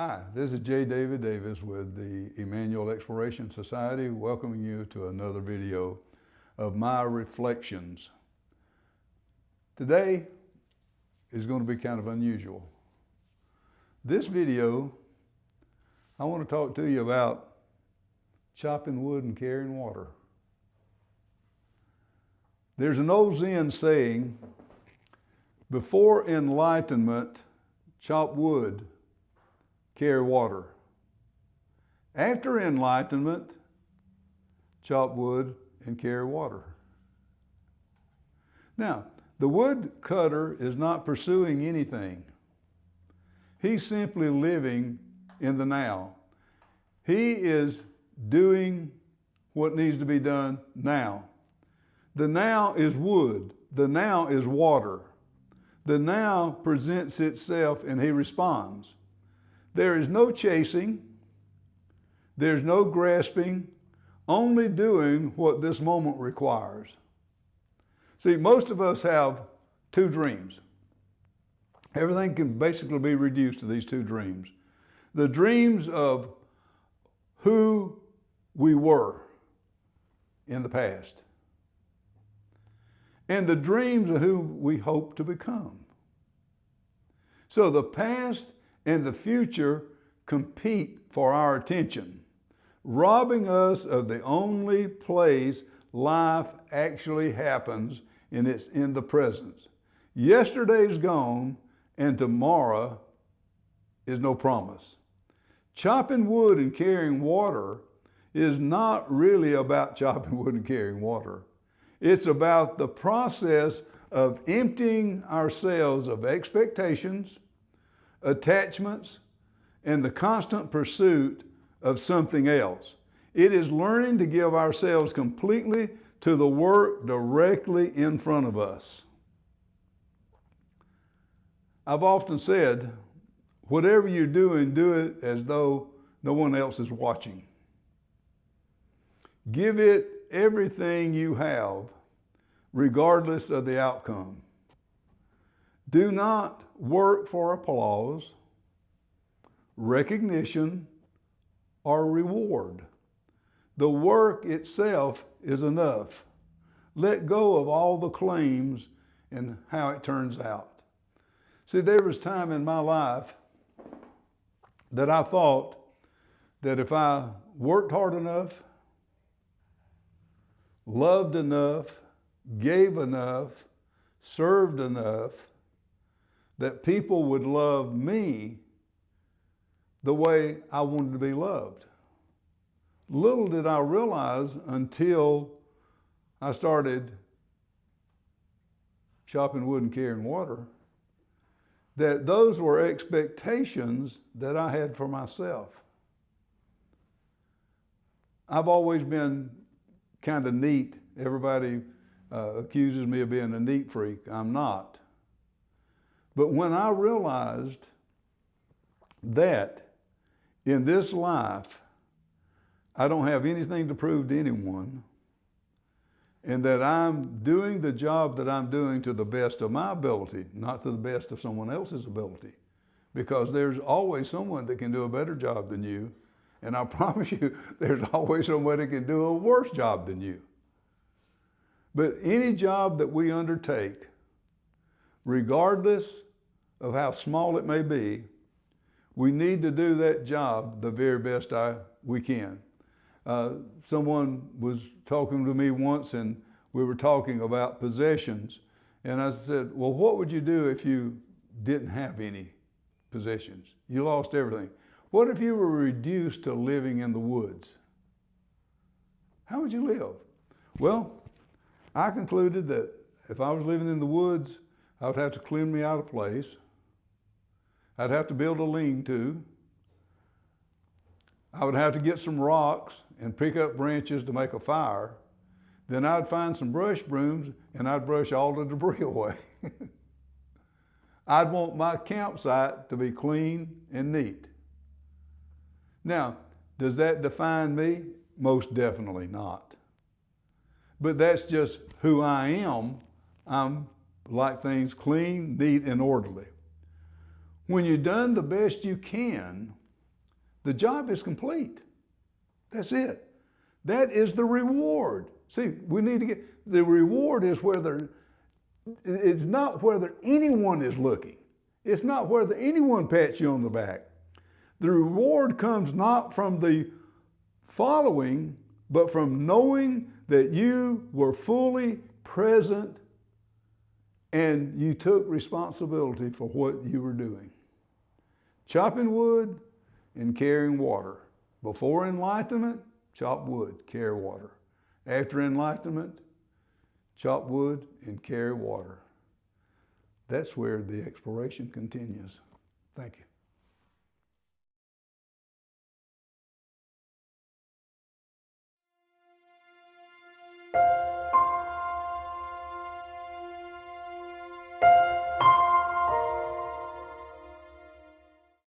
Hi, this is J. David Davis with the Emmanuel Exploration Society, welcoming you to another video of my reflections. Today is going to be kind of unusual. This video, I want to talk to you about chopping wood and carrying water. There's an old Zen saying, before enlightenment, chop wood, carry water. After enlightenment, chop wood and carry water. Now, the woodcutter is not pursuing anything. He's simply living in the now. He is doing what needs to be done now. The now is wood. The now is water. The now presents itself and he responds. There is no chasing, there's no grasping, only doing what this moment requires. See, most of us have two dreams. Everything can basically be reduced to these two dreams. The dreams of who we were in the past, and the dreams of who we hope to become. So the past and the future compete for our attention, robbing us of the only place life actually happens, and it's in the present. Yesterday's gone, and tomorrow is no promise. Chopping wood and carrying water is not really about chopping wood and carrying water. It's about the process of emptying ourselves of expectations, attachments, and the constant pursuit of something else. It is learning to give ourselves completely to the work directly in front of us. I've often said, whatever you're doing, do it as though no one else is watching. Give it everything you have, regardless of the outcome. Do not work for applause, recognition, or reward. The work itself is enough. Let go of all the claims and how it turns out. See, there was time in my life that I thought that if I worked hard enough, loved enough, gave enough, served enough, that people would love me the way I wanted to be loved. Little did I realize until I started chopping wood and carrying water that those were expectations that I had for myself. I've always been kind of neat. Everybody accuses me of being a neat freak. I'm not. But when I realized that in this life, I don't have anything to prove to anyone, and that I'm doing the job that I'm doing to the best of my ability, not to the best of someone else's ability, because there's always someone that can do a better job than you, and I promise you, there's always someone that can do a worse job than you. But any job that we undertake, regardless of how small it may be, we need to do that job the very best we can. Someone was talking to me once, and we were talking about possessions. And I said, well, what would you do if you didn't have any possessions? You lost everything. What if you were reduced to living in the woods? How would you live? Well, I concluded that if I was living in the woods, I would have to clean me out of place. I'd have to build a lean-to. I would have to get some rocks and pick up branches to make a fire. Then I'd find some brush brooms and I'd brush all the debris away. I'd want my campsite to be clean and neat. Now, does that define me? Most definitely not. But that's just who I am. I'm like things clean, neat, and orderly. When you've done the best you can, the job is complete. That's it. That is the reward. See, we need to get, the reward is whether, it's not whether anyone is looking. It's not whether anyone pats you on the back. The reward comes not from the following, but from knowing that you were fully present and you took responsibility for what you were doing. Chopping wood and carrying water. Before enlightenment, chop wood, carry water. After enlightenment, chop wood and carry water. That's where the exploration continues. Thank you.